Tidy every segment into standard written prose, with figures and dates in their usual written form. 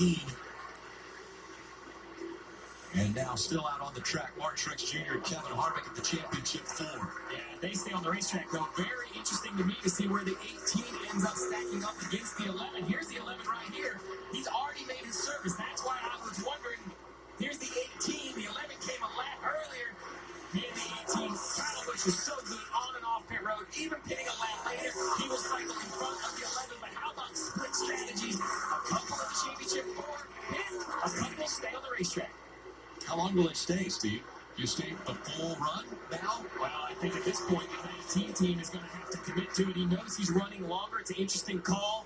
18. And now still out on the track, Martin Truex Jr. and Kevin Harvick at the championship 4. Yeah, they stay on the racetrack, though. Very interesting to me to see where the 18 ends up stacking up against the 11. Here's the 11 right here. He's already made his service. That's why I was wondering. Here's the 18. The 11 came a lap earlier. And the 18, Kyle Busch is so good on and off pit road. Even pitting a lap later, he will cycle in front of the 11. But how about split strategies? A couple of the championship 4, and a couple stay on the racetrack. How long will it stay, Steve? You stay the full run now? Well, I think at this point, the 19 team is going to have to commit to it. He knows he's running longer. It's an interesting call.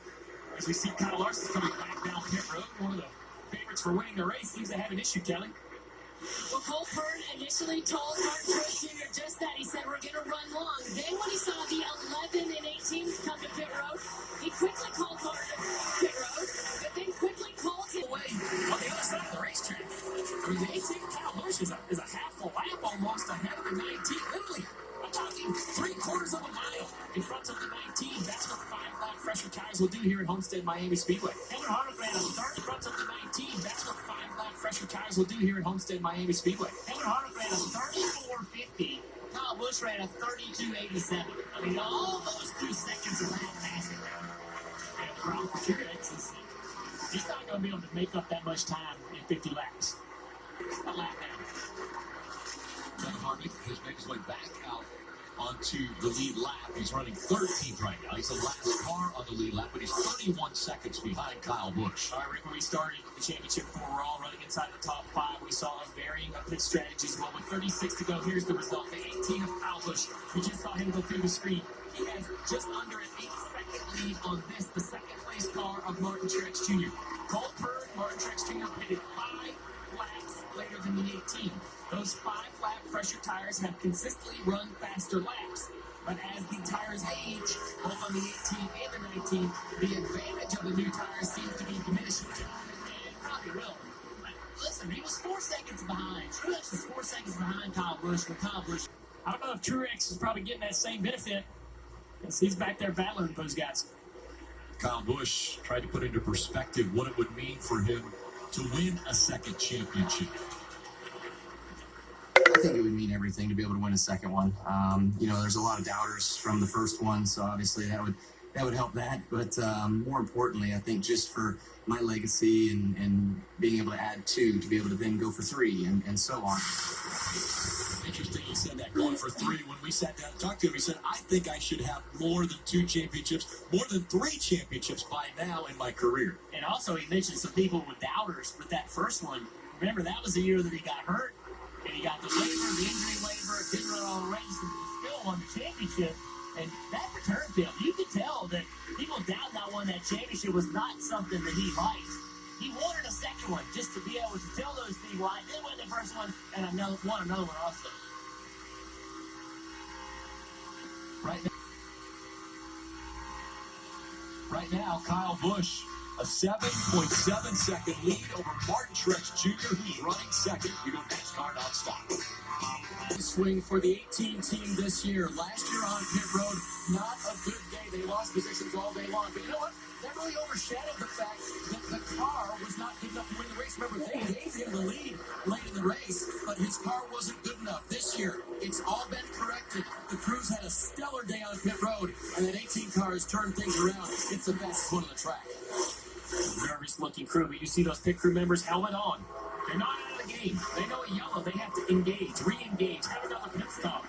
As we see Kyle Larson coming back down pit road, one of the favorites for winning the race, seems to have an issue, Kelly. Well, Cole Pearn initially told Martin Truex Jr. just that. He said, we're going to run long. Then when he saw the 11 and 18 come to pit road, he quickly called Martin to pit road, but then quickly called him away on the other side of the racetrack. I mean, the 18 Kyle Busch is a half a lap almost ahead of the 19. Literally, I'm talking 3/4 of a mile in front of the 19. That's what 5-lap fresher tires will do here at Homestead Miami Speedway. Kevin Harvick ran a third in front of the 19. That's what 5-lap fresher tires will do here at Homestead Miami Speedway. Kevin Harvick ran a 34.50. Kyle Busch ran a 32.87. I mean, all those 2 seconds of lap passing. And the problem with Truex is he's not going to be able to make up that much time in 50 laps. A lap down. Kevin Harvick has made his way back out onto the lead lap. He's running 13th right now. He's the last car on the lead lap, but he's 31 seconds behind Kyle Busch. All right, Rick, when we started the championship 4, we're all running inside the top 5. We saw a varying of pit strategies. Well, with 36 to go, here's the result. The 18 of Kyle Busch. We just saw him go through the screen. He has just under an 8-second lead on this, the second-place car of Martin Truex Jr. Cole Pearn, Martin Truex Jr. pitted 5 laps later than the 18. Those 5-lap fresher tires have consistently run faster laps. But as the tires age, both on the 18 and the 19, the advantage of the new tires seems to be diminishing. And probably will. But listen, he was 4 seconds behind. Truex was 4 seconds behind Kyle Busch. When Kyle Busch, I don't know if Truex is probably getting that same benefit, as he's back there battling with those guys. Kyle Busch tried to put into perspective what it would mean for him to win a second championship. I think it would mean everything to be able to win a second one. There's a lot of doubters from the first one, so obviously that would help that. But more importantly, I think just for my legacy and being able to add 2 to be able to then go for 3 and so on. Interesting you said that, going for 3. When we sat down and talked to him, he said, I think I should have more than 2 championships, more than 3 championships by now in my career. And also he mentioned some people with doubters with that first one. Remember, that was the year that he got hurt. And he got the injury waiver, didn't run all the races, but still won the championship. And that return film, you could tell that people doubt not won that championship was not something that he liked. He wanted a second one just to be able to tell those people, I did win the first one, and I won another one also. Right now, Kyle Busch, a 7.7 second lead over Martin Truex Jr., who's running second. We go NASCAR nonstop. Swing for the 18 team this year. Last year on pit road, not a good day. They lost positions all day long. But you know what? That really overshadowed the fact that the car was not good enough to win the race. Remember, they gave him the lead late in the race, but his car wasn't good enough. This year, it's all been corrected. The crews had a stellar day on pit road, and that 18 car has turned things around. It's the best one on the track. Nervous-looking crew, but you see those pit crew members helmet on. They're not out of the game. They know a yellow. They have to engage, re-engage, have another pit stop.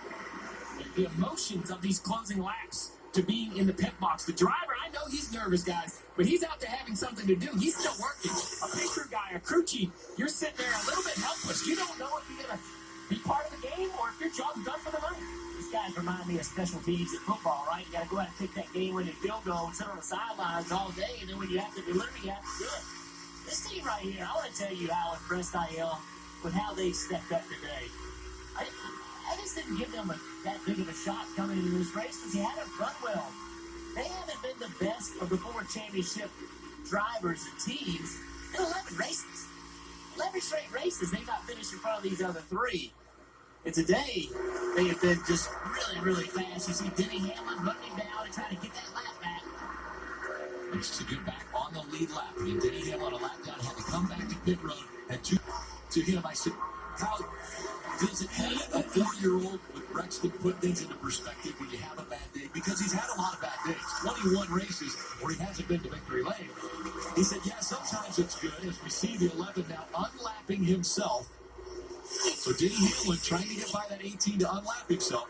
The emotions of these closing laps to being in the pit box. The driver, I know he's nervous, guys, but he's out there having something to do. He's still working. A pit crew guy, a crew chief, you're sitting there a little bit helpless. You don't know if you're going to be part of the game or if your job's done for the money. These guys remind me of special teams in football, right? You got to go out and kick that game-winning field goal and sit on the sidelines all day, and then when you have to deliver, you have to do it. This team right here, I want to tell you how impressed I am with how they stepped up today. I just didn't give them that big of a shot coming into this race because you haven't run well. They haven't been the best of the 4 championship drivers and teams in 11 races. 11 straight races, they've not finished in front of these other 3. And today, they have been just really, really fast. You see Denny Hamlin running down and trying to get that lap back. Needs to get back on on the lead lap. And Denny Hamlin on a lap down had to come back to pit road. And to him, I said, how does it help a 4-year-old with Brexton put things into perspective when you have a bad day? Because he's had a lot of bad days. 21 races where he hasn't been to victory lane. He said, yeah, sometimes it's good, as we see the 11 now unlapping himself. So Denny Hamlin trying to get by that 18 to unlap himself.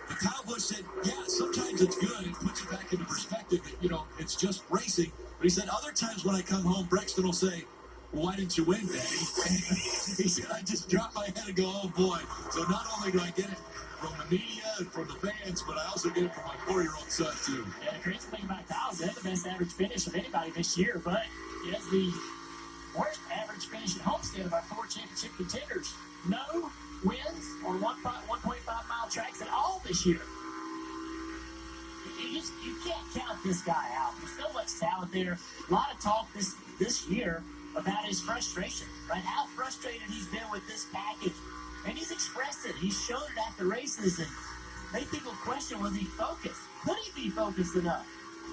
But Kyle Busch said, yeah, sometimes it's good. It puts it back into perspective that, you know, it's just racing. But he said, other times when I come home, Brexton will say, well, why didn't you win, Daddy? He said, I just drop my head and go, oh, boy. So not only do I get it from the media and from the fans, but I also get it from my 4-year-old son, too. Yeah, the crazy thing about Kyle is they had the best average finish of anybody this year, but he has the worst average finish at Homestead of our 4 championship contenders. No wins on 1.5-mile tracks at all this year. You can't count this guy out. There's so much talent there. A lot of talk this year about his frustration, right? How frustrated he's been with this package. And he's expressed it. He's shown it at the races. And many people question, was he focused? Could he be focused enough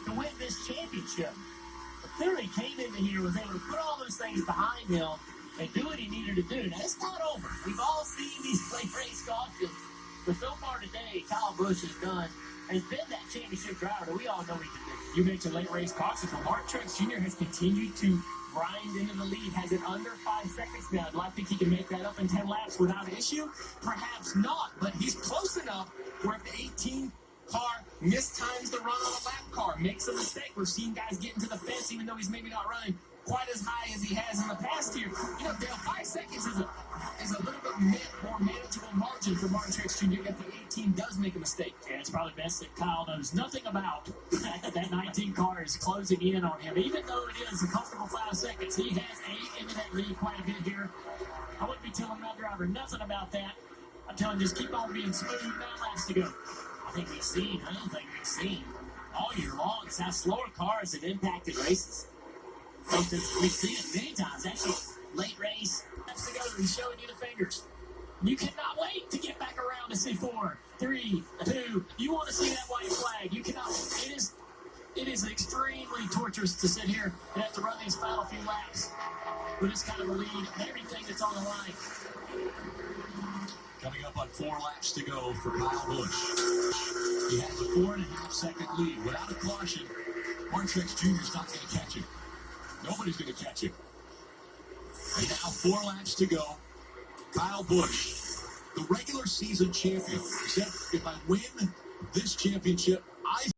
to win this championship? But clearly came into here, was able to put all those things behind him and do what he needed to do. Now, it's not over. We've all seen these late race Caulfields. But so far today, Kyle Busch has been that championship driver that we all know he can do. You mentioned late race caution. Well, Mark Truex Jr. has continued to grind into the lead, has it under 5 seconds now. Do I think he can make that up in 10 laps without issue? Perhaps not, but he's close enough where if the 18 car mistimes the run on a lap car, makes a mistake. We've seen guys get into the fence even though he's maybe not running quite as high as he has in the past year. You know, Dale, 5 seconds is a little bit more manageable margin for Martin Truex Jr. if the 18 does make a mistake. And it's probably best that Kyle knows nothing about the fact that 19 car is closing in on him. Even though it is a comfortable 5 seconds, he has ate into that lead quite a bit here. I wouldn't be telling my driver nothing about that. I'm telling him just keep on being smooth, 9 laps to go. I think we've seen all year long is how slower cars have impacted races. We've seen it many times. Actually, late race, laps to go, he's showing you the fingers. You cannot wait to get back around to see 4, 3, 2. You want to see that white flag. You cannot. It is extremely torturous to sit here and have to run these final few laps with this kind of a lead and everything that's on the line. Coming up on 4 laps to go for Kyle Busch. He has a 4.5-second lead. Without a caution, Martin Truex Jr. is not going to catch him. Nobody's going to catch him. And now 4 laps to go. Kyle Busch, the regular season champion, said, if I win this championship, I